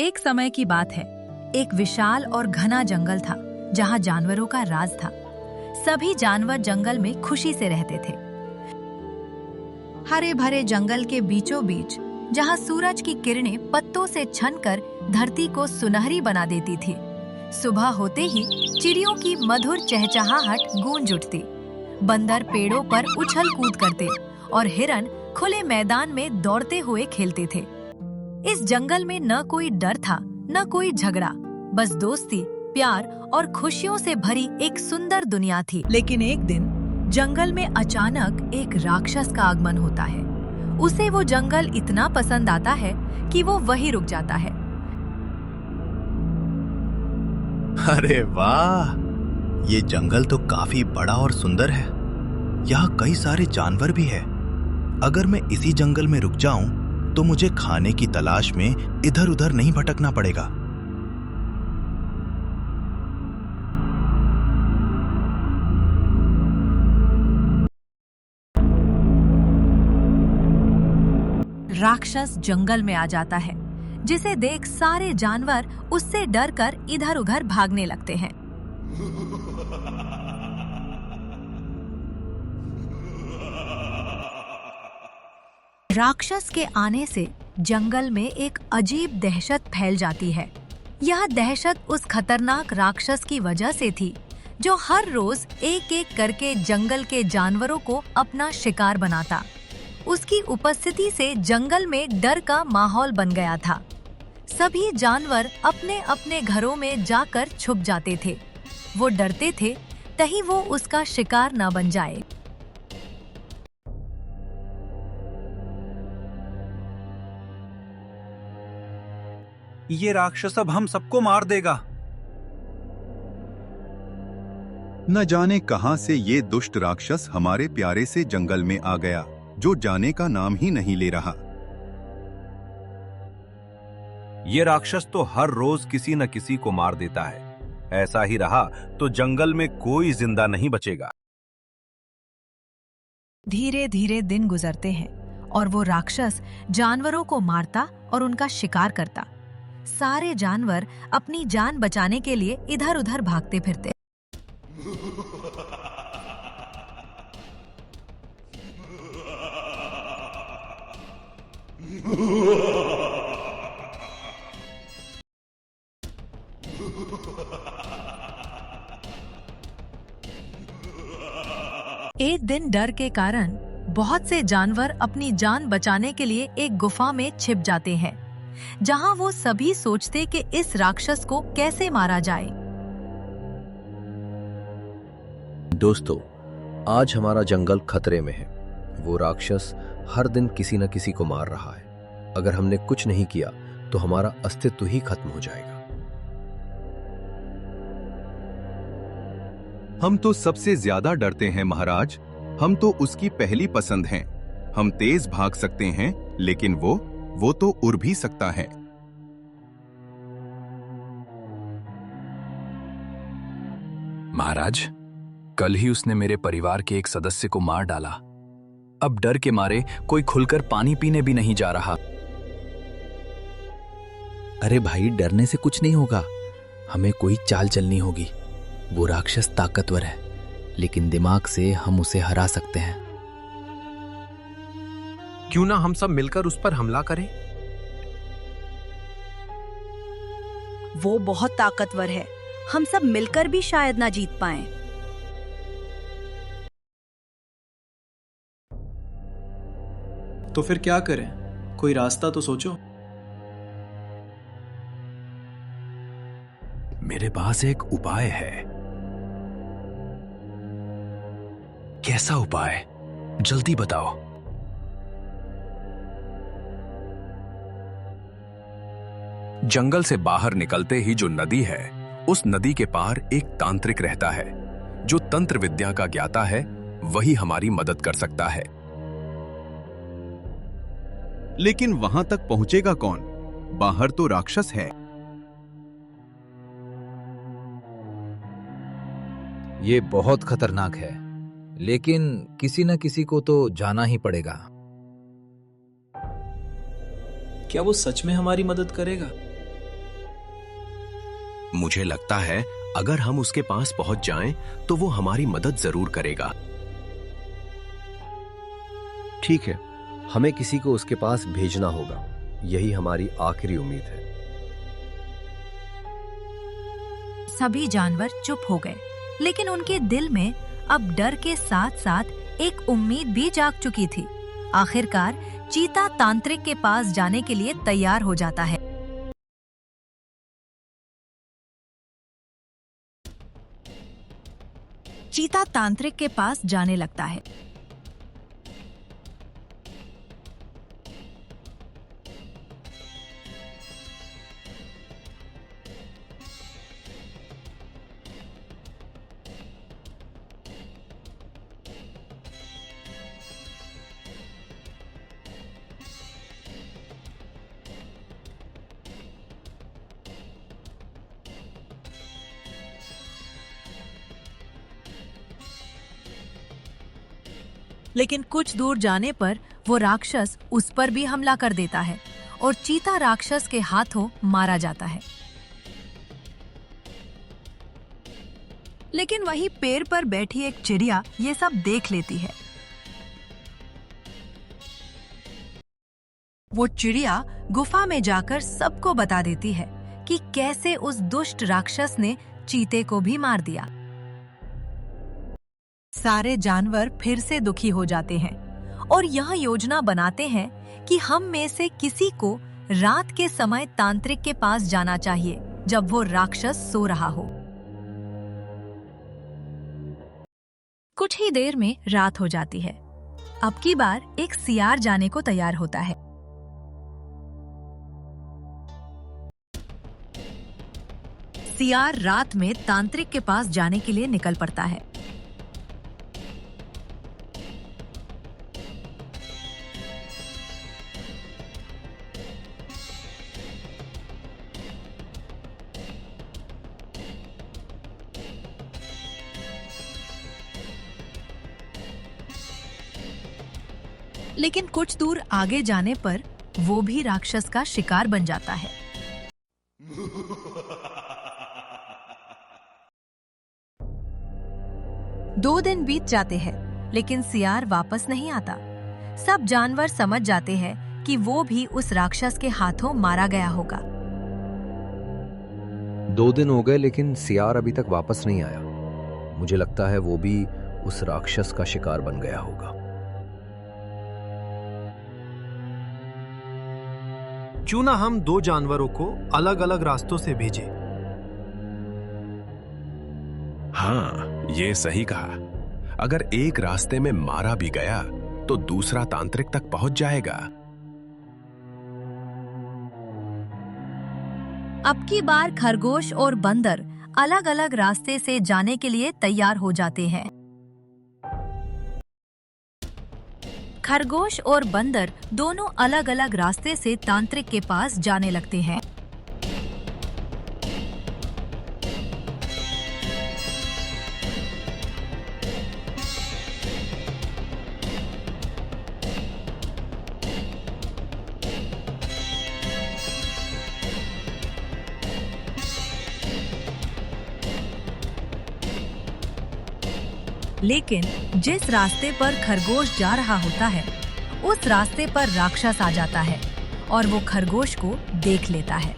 एक समय की बात है। एक विशाल और घना जंगल था जहाँ जानवरों का राज था। सभी जानवर जंगल में खुशी से रहते थे। हरे भरे जंगल के बीचों बीच जहाँ सूरज की किरणें पत्तों से छनकर धरती को सुनहरी बना देती थी, सुबह होते ही चिड़ियों की मधुर चहचहाहट गूंज उठती। बंदर पेड़ों पर उछल कूद करते और हिरन खुले मैदान में दौड़ते हुए खेलते थे। इस जंगल में न कोई डर था, न कोई झगड़ा, बस दोस्ती, प्यार और खुशियों से भरी एक सुंदर दुनिया थी। लेकिन एक दिन जंगल में अचानक एक राक्षस का आगमन होता है। उसे वो जंगल इतना पसंद आता है कि वो वहीं रुक जाता है। अरे वाह, ये जंगल तो काफी बड़ा और सुंदर है। यहाँ कई सारे जानवर भी हैं। अगर मैं इसी जंगल में रुक जाऊं तो मुझे खाने की तलाश में इधर उधर नहीं भटकना पड़ेगा। राक्षस जंगल में आ जाता है, जिसे देख सारे जानवर उससे डरकर इधर उधर भागने लगते हैं। राक्षस के आने से जंगल में एक अजीब दहशत फैल जाती है। यह दहशत उस खतरनाक राक्षस की वजह से थी जो हर रोज एक एक करके जंगल के जानवरों को अपना शिकार बनाता। उसकी उपस्थिति से जंगल में डर का माहौल बन गया था। सभी जानवर अपने अपने घरों में जाकर छुप जाते थे। वो डरते थे कहीं वो उसका शिकार न बन जाए। ये राक्षस अब हम सबको मार देगा। न जाने कहां से ये दुष्ट राक्षस हमारे प्यारे से जंगल में आ गया, जो जाने का नाम ही नहीं ले रहा। ये राक्षस तो हर रोज किसी न किसी को मार देता है। ऐसा ही रहा तो जंगल में कोई जिंदा नहीं बचेगा। धीरे धीरे दिन गुजरते हैं और वो राक्षस जानवरों को मारता और उनका शिकार करता। सारे जानवर अपनी जान बचाने के लिए इधर उधर भागते फिरते। एक दिन डर के कारण बहुत से जानवर अपनी जान बचाने के लिए एक गुफा में छिप जाते हैं, जहां वो सभी सोचते कि इस राक्षस को कैसे मारा जाए। दोस्तों, आज हमारा जंगल खतरे में है। वो राक्षस हर दिन किसी न किसी को मार रहा है। अगर हमने कुछ नहीं किया तो हमारा अस्तित्व ही खत्म हो जाएगा। हम तो सबसे ज्यादा डरते हैं महाराज। हम तो उसकी पहली पसंद हैं। हम तेज भाग सकते हैं, लेकिन वो तो उड़ भी सकता है। महाराज, कल ही उसने मेरे परिवार के एक सदस्य को मार डाला। अब डर के मारे कोई खुलकर पानी पीने भी नहीं जा रहा। अरे भाई, डरने से कुछ नहीं होगा। हमें कोई चाल चलनी होगी। वो राक्षस ताकतवर है, लेकिन दिमाग से हम उसे हरा सकते हैं। क्यों ना हम सब मिलकर उस पर हमला करें? वो बहुत ताकतवर है। हम सब मिलकर भी शायद ना जीत पाएं। तो फिर क्या करें? कोई रास्ता तो सोचो। मेरे पास एक उपाय है। कैसा उपाय? जल्दी बताओ। जंगल से बाहर निकलते ही जो नदी है, उस नदी के पार एक तांत्रिक रहता है जो तंत्र विद्या का ज्ञाता है। वही हमारी मदद कर सकता है। लेकिन वहां तक पहुंचेगा कौन? बाहर तो राक्षस है। ये बहुत खतरनाक है, लेकिन किसी न किसी को तो जाना ही पड़ेगा। क्या वो सच में हमारी मदद करेगा? मुझे लगता है अगर हम उसके पास पहुंच जाएं तो वो हमारी मदद जरूर करेगा। ठीक है, हमें किसी को उसके पास भेजना होगा। यही हमारी आखिरी उम्मीद है। सभी जानवर चुप हो गए, लेकिन उनके दिल में अब डर के साथ साथ एक उम्मीद भी जाग चुकी थी। आखिरकार चीता तांत्रिक के पास जाने के लिए तैयार हो जाता है। चीता तांत्रिक के पास जाने लगता है। लेकिन कुछ दूर जाने पर वो राक्षस उस पर भी हमला कर देता है और चीता राक्षस के हाथों मारा जाता है। लेकिन वही पेड़ पर बैठी एक चिड़िया ये सब देख लेती है। वो चिड़िया गुफा में जाकर सबको बता देती है कि कैसे उस दुष्ट राक्षस ने चीते को भी मार दिया। सारे जानवर फिर से दुखी हो जाते हैं और यह योजना बनाते हैं कि हम में से किसी को रात के समय तांत्रिक के पास जाना चाहिए जब वो राक्षस सो रहा हो। कुछ ही देर में रात हो जाती है। अब की बार एक सियार जाने को तैयार होता है। सियार रात में तांत्रिक के पास जाने के लिए निकल पड़ता है। लेकिन कुछ दूर आगे जाने पर वो भी राक्षस का शिकार बन जाता है। दो दिन बीत जाते हैं, लेकिन सियार वापस नहीं आता। सब जानवर समझ जाते हैं कि वो भी उस राक्षस के हाथों मारा गया होगा। 2 दिन हो गए, लेकिन सियार अभी तक वापस नहीं आया। मुझे लगता है वो भी उस राक्षस का शिकार बन गया होगा। क्यों ना हम 2 जानवरों को अलग अलग रास्तों से भेजें? हाँ, ये सही कहा। अगर एक रास्ते में मारा भी गया तो दूसरा तांत्रिक तक पहुंच जाएगा। अब की बार खरगोश और बंदर अलग अलग रास्ते से जाने के लिए तैयार हो जाते हैं। खरगोश और बंदर दोनों अलग अलग रास्ते से तांत्रिक के पास जाने लगते हैं। लेकिन जिस रास्ते पर खरगोश जा रहा होता है, उस रास्ते पर राक्षस आ जाता है और वो खरगोश को देख लेता है।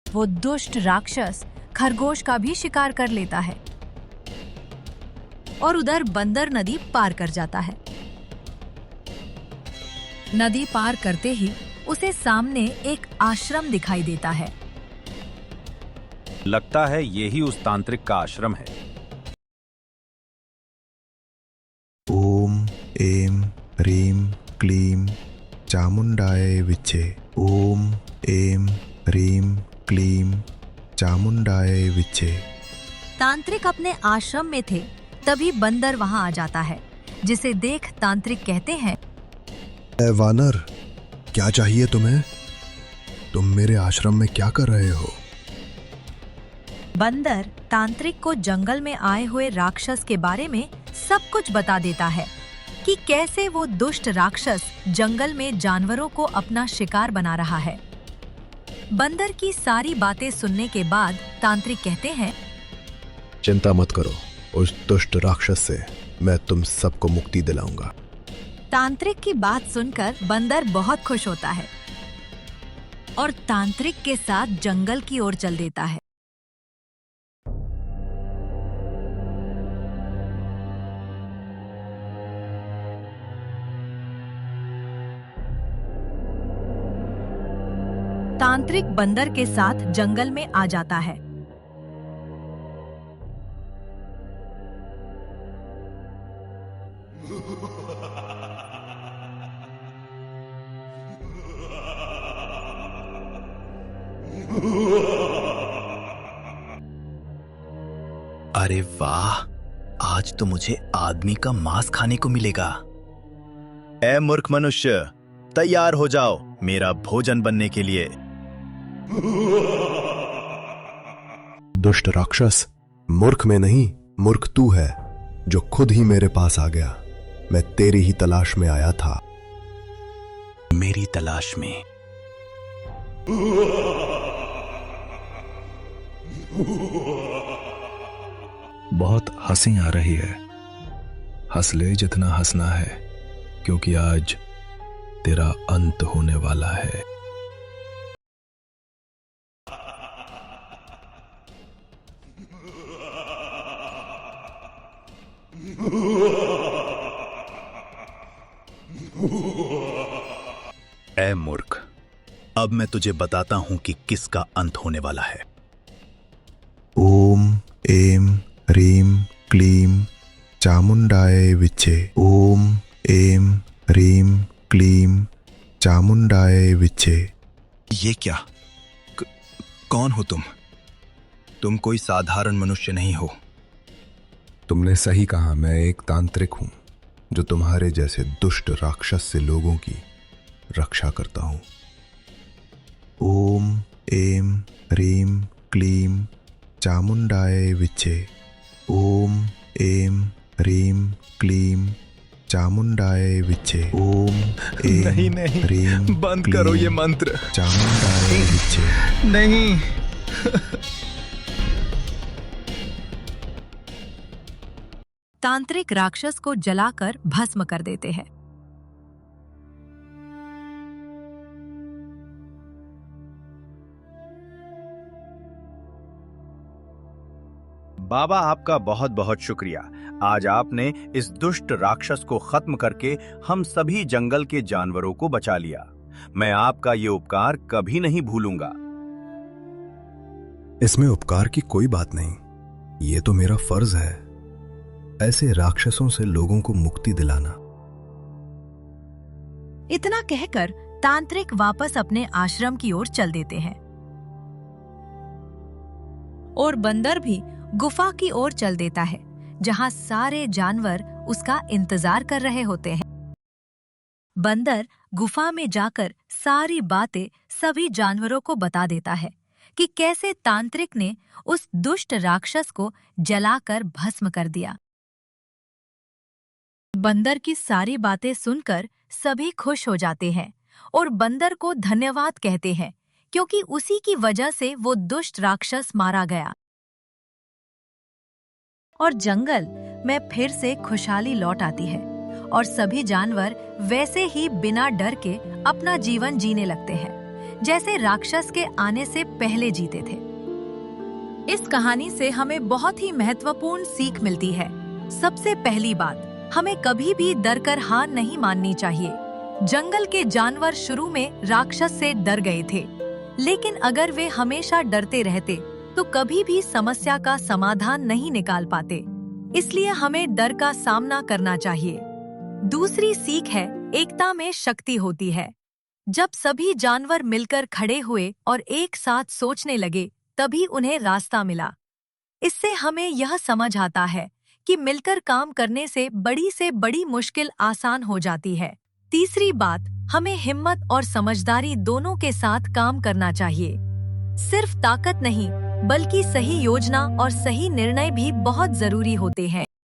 वो दुष्ट राक्षस खरगोश का भी शिकार कर लेता है और उधर बंदर नदी पार कर जाता है। नदी पार करते ही उसे सामने एक आश्रम दिखाई देता है। लगता है यही उस तांत्रिक का आश्रम है। ओम एम ह्रीम क्लीम चामुंडाय विचे। ओम एम ह्रीम क्लीम चामुंडाय विचे। तांत्रिक अपने आश्रम में थे, तभी बंदर वहां आ जाता है, जिसे देख तांत्रिक कहते हैं, वानर, क्या चाहिए तुम्हें? तुम मेरे आश्रम में क्या कर रहे हो? बंदर तांत्रिक को जंगल में आए हुए राक्षस के बारे में सब कुछ बता देता है कि कैसे वो दुष्ट राक्षस जंगल में जानवरों को अपना शिकार बना रहा है। बंदर की सारी बातें सुनने के बाद तांत्रिक कहते हैं, चिंता मत करो, उस दुष्ट राक्षस से मैं तुम सबको मुक्ति दिलाऊंगा। तांत्रिक की बात सुनकर बंदर बहुत खुश होता है और तांत्रिक के साथ जंगल की ओर चल देता है। तांत्रिक बंदर के साथ जंगल में आ जाता है। अरे वाह, आज तो मुझे आदमी का मांस खाने को मिलेगा। ऐ मूर्ख मनुष्य, तैयार हो जाओ मेरा भोजन बनने के लिए। दुष्ट राक्षस, मूर्ख में नहीं, मूर्ख तू है जो खुद ही मेरे पास आ गया। मैं तेरी ही तलाश में आया था। मेरी तलाश में? बहुत हंसी आ रही है। हंस ले जितना हंसना है, क्योंकि आज तेरा अंत होने वाला है। ऐ मूर्ख, अब मैं तुझे बताता हूं कि किसका अंत होने वाला है। ओम एम ह्रीम क्लीम चामुंडाय विचे। ओम एम ह्रीम क्लीम चामुंडाय विचे। ये क्या? कौन हो तुम? तुम कोई साधारण मनुष्य नहीं हो। तुमने सही कहा, मैं एक तांत्रिक हूं जो तुम्हारे जैसे दुष्ट राक्षस से लोगों की रक्षा करता हूं। ओम एम ह्रीम क्लीम चामुंडाय विचे। ओम एम ह्रीम क्लीम चामुंडाय विचे। ओम एम ह्रीम बंद करो ये मंत्र। चामुंडाय विचे। नहीं। तांत्रिक राक्षस को जलाकर भस्म कर देते हैं। बाबा, आपका बहुत बहुत शुक्रिया। आज आपने इस दुष्ट राक्षस को खत्म करके हम सभी जंगल के जानवरों को बचा लिया। मैं आपका ये उपकार कभी नहीं भूलूंगा। इसमें उपकार की कोई बात नहीं, ये तो मेरा फर्ज है, ऐसे राक्षसों से लोगों को मुक्ति दिलाना। इतना कहकर तांत्रिक वापस अपने आश्रम की ओर चल देते हैं और बंदर भी गुफा की ओर चल देता है, जहां सारे जानवर उसका इंतजार कर रहे होते हैं। बंदर गुफा में जाकर सारी बातें सभी जानवरों को बता देता है कि कैसे तांत्रिक ने उस दुष्ट राक्षस को जलाकर भस्म कर दिया। बंदर की सारी बातें सुनकर सभी खुश हो जाते हैं और बंदर को धन्यवाद कहते हैं, क्योंकि उसी की वजह से वो दुष्ट राक्षस मारा गया और जंगल में फिर से खुशहाली लौट आती है और सभी जानवर वैसे ही बिना डर के अपना जीवन जीने लगते हैं, जैसे राक्षस के आने से पहले जीते थे। इस कहानी से हमें बहुत ही महत्वपूर्ण सीख मिलती है। सबसे पहली बात, हमें कभी भी डर कर हार नहीं माननी चाहिए। जंगल के जानवर शुरू में राक्षस से डर गए थे, लेकिन अगर वे हमेशा डरते रहते तो कभी भी समस्या का समाधान नहीं निकाल पाते। इसलिए हमें डर का सामना करना चाहिए। दूसरी सीख है, एकता में शक्ति होती है। जब सभी जानवर मिलकर खड़े हुए और एक साथ सोचने लगे, तभी उन्हें रास्ता मिला। इससे हमें यह समझ आता है कि मिलकर काम करने से बड़ी मुश्किल आसान हो जाती है। तीसरी बात, हमें हिम्मत और समझदारी दोनों के साथ काम करना चाहिए। सिर्फ ताकत नहीं, बल्कि सही योजना और सही निर्णय भी बहुत जरूरी होते हैं।